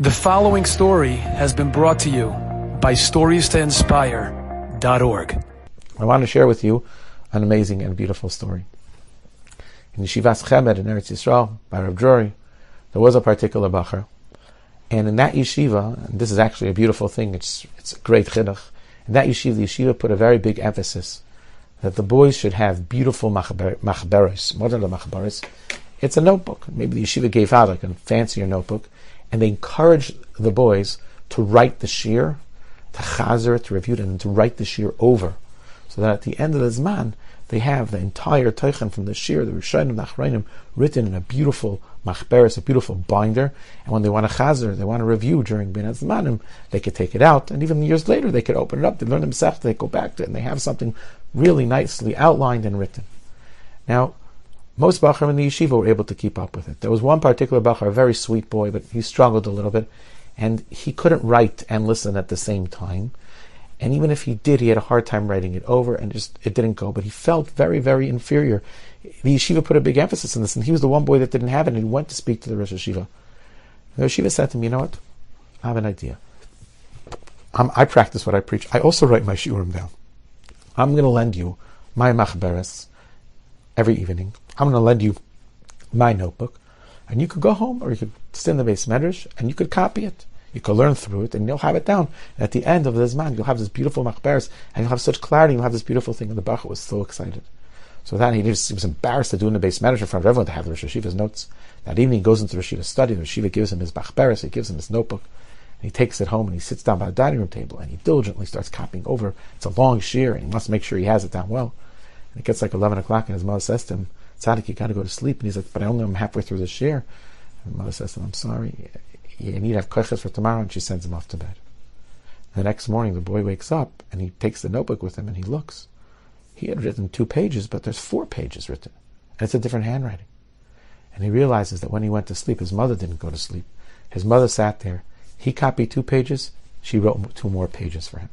The following story has been brought to you by StoriesToInspire.org. I want to share with you an amazing and beautiful story. In Yeshivas Chemed in Eretz Yisrael, by Rabbi, there was a particular bacher. And in that yeshiva, and this is actually a beautiful thing, it's a great chinuch, in that yeshiva, the yeshiva put a very big emphasis that the boys should have beautiful machberes. What are the machberes? It's a notebook. Maybe the yeshiva gave out like a fancier notebook, and they encouraged the boys to write the shir, to chazer it, to review it, and to write the shir over, so that at the end of the zman, they have the entire teichen from the shir, the Rishonim, the Achrayim, written in a beautiful machberes, a beautiful binder, and when they want to chazer, they want to review during bin zmanim, they could take it out, and even years later, they could open it up, they learn themselves, they go back to it, and they have something really nicely outlined and written. Now, most bachar in the yeshiva were able to keep up with it. There was one particular bachar, a very sweet boy, but he struggled a little bit, and he couldn't write and listen at the same time. And even if he did, he had a hard time writing it over, and it didn't go. But he felt very, very inferior. The yeshiva put a big emphasis on this, and he was the one boy that didn't have it, and he went to speak to the Rosh Yeshiva. The Rosh Yeshiva said to me, you know what? I have an idea. I practice what I preach. I also write my shiurim down. I'm going to lend you my machberes every evening. I'm going to lend you my notebook, and you could go home, or you could sit in the base medrash, and you could copy it. You could learn through it, and you'll have it down. And at the end of this man, you'll have this beautiful machberes, and you'll have such clarity, you'll have this beautiful thing. And the Baruch was so excited. So that he was embarrassed to do in the base medrash in front of everyone to have the Rosh Yeshiva's notes. That evening he goes into the Rosh Yeshiva's study, the Rosh Yeshiva gives him his machberes, he gives him his notebook, and he takes it home, and he sits down by the dining room table, and he diligently starts copying over. It's a long shir, and he wants to make sure he has it down well. And it gets like 11 o'clock, and his mother says to him, Tzaddik, you got to go to sleep. And he's like, but I'm halfway through the shir. And the mother says to him, I'm sorry, you need to have koiches for tomorrow, and she sends him off to bed. The next morning, the boy wakes up, and he takes the notebook with him, and he looks. He had written 2 pages, but there's 4 pages written. And it's a different handwriting. And he realizes that when he went to sleep, his mother didn't go to sleep. His mother sat there. He copied 2 pages. She wrote 2 more pages for him.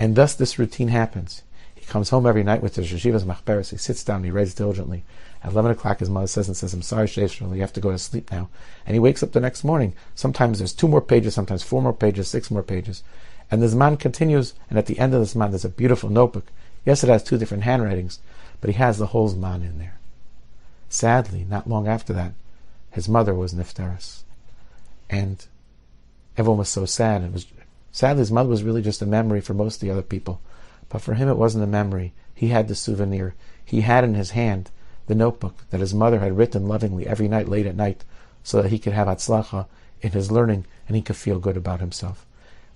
And thus this routine happens. He comes home every night with his yeshiva's machberes. He sits down, he writes diligently. At 11 o'clock, his mother says, I'm sorry, Shlomo, you have to go to sleep now. And he wakes up the next morning. Sometimes there's 2 more pages, sometimes 4 more pages, 6 more pages. And the Zman continues, and at the end of the Zman, there's a beautiful notebook. Yes, it has 2 different handwritings, but he has the whole Zman in there. Sadly, not long after that, his mother was nifteres. And everyone was so sad. Sadly, his mother was really just a memory for most of the other people. But for him, it wasn't a memory. He had the souvenir. He had in his hand the notebook that his mother had written lovingly every night, late at night, so that he could have atzlacha in his learning and he could feel good about himself.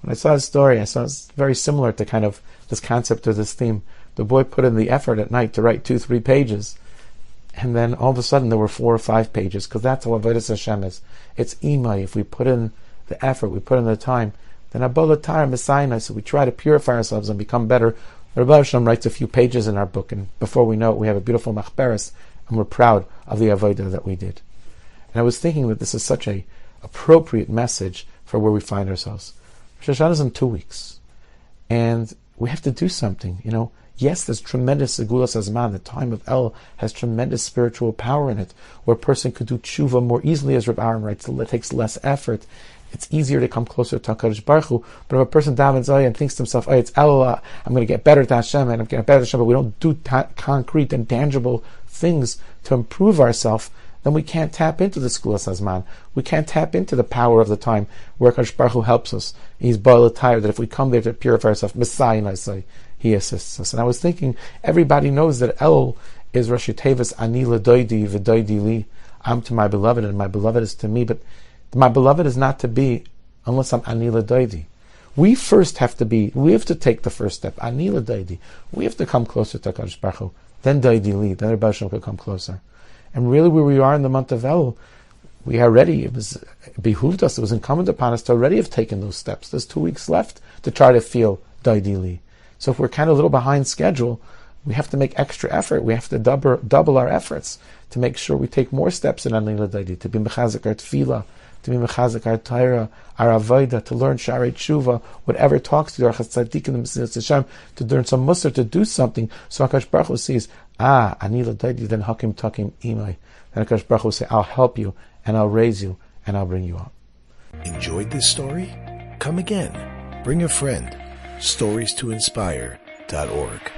When I saw his story, I saw it's very similar to kind of this concept or this theme. The boy put in the effort at night to write 2-3 pages, and then all of a sudden there were 4 or 5 pages, because that's how avodas Hashem is. It's imay. If we put in the effort, we put in the time, then abolatara messiah, so we try to purify ourselves and become better. Rabbi Hashem writes a few pages in our book, and before we know it, we have a beautiful machberes, and we're proud of the avodah that we did. And I was thinking that this is such a appropriate message for where we find ourselves. Rosh Hashanah is in 2 weeks, and we have to do something. Yes, there's tremendous segulas azman. The time of El has tremendous spiritual power in it, where a person could do tshuva more easily, as Rabbi Aaron writes. It takes less effort. It's easier to come closer to HaKadosh Baruch Hu. But if a person davens and thinks to himself, it's Elul, I'm going to get better to Hashem, and I'm getting better to Hashem, but we don't do concrete and tangible things to improve ourselves, then we can't tap into the Segulas Hazman. We can't tap into the power of the time where HaKadosh Baruch Hu helps us. He's tired that if we come there to purify ourselves, Messiah, I say, He assists us. And I was thinking, everybody knows that El is Rashi Tevis, Ani L'doidi V'doidi Li. I'm to my beloved, and my beloved is to me, but my beloved is not to be unless I'm Ani L'doidi. We have to take the first step. Ani L'doidi. We have to come closer to HaKadosh Baruch Hu. Then Doidi Li. Then Rabbi Hashem could come closer. And really where we are in the month of El, it behooved us, it was incumbent upon us to already have taken those steps. There's 2 weeks left to try to feel Doidi Li. So if we're kind of a little behind schedule, we have to make extra effort. We have to double our efforts to make sure we take more steps in Ani L'doidi, to be mechazik our tefillah, to be mechazik our Torah, our avodah, to learn Sharei Tshuva, whatever talks to our Tzaddik and the Mesirat Hashem, to learn some Musar, to do something. So HaKadosh Baruch Hu says, Ani L'doidi, then Hakim Takim Imai. Then HaKadosh Baruch Hu will say, I'll help you, and I'll raise you, and I'll bring you up. Enjoyed this story? Come again. Bring a friend. StoriesToInspire.org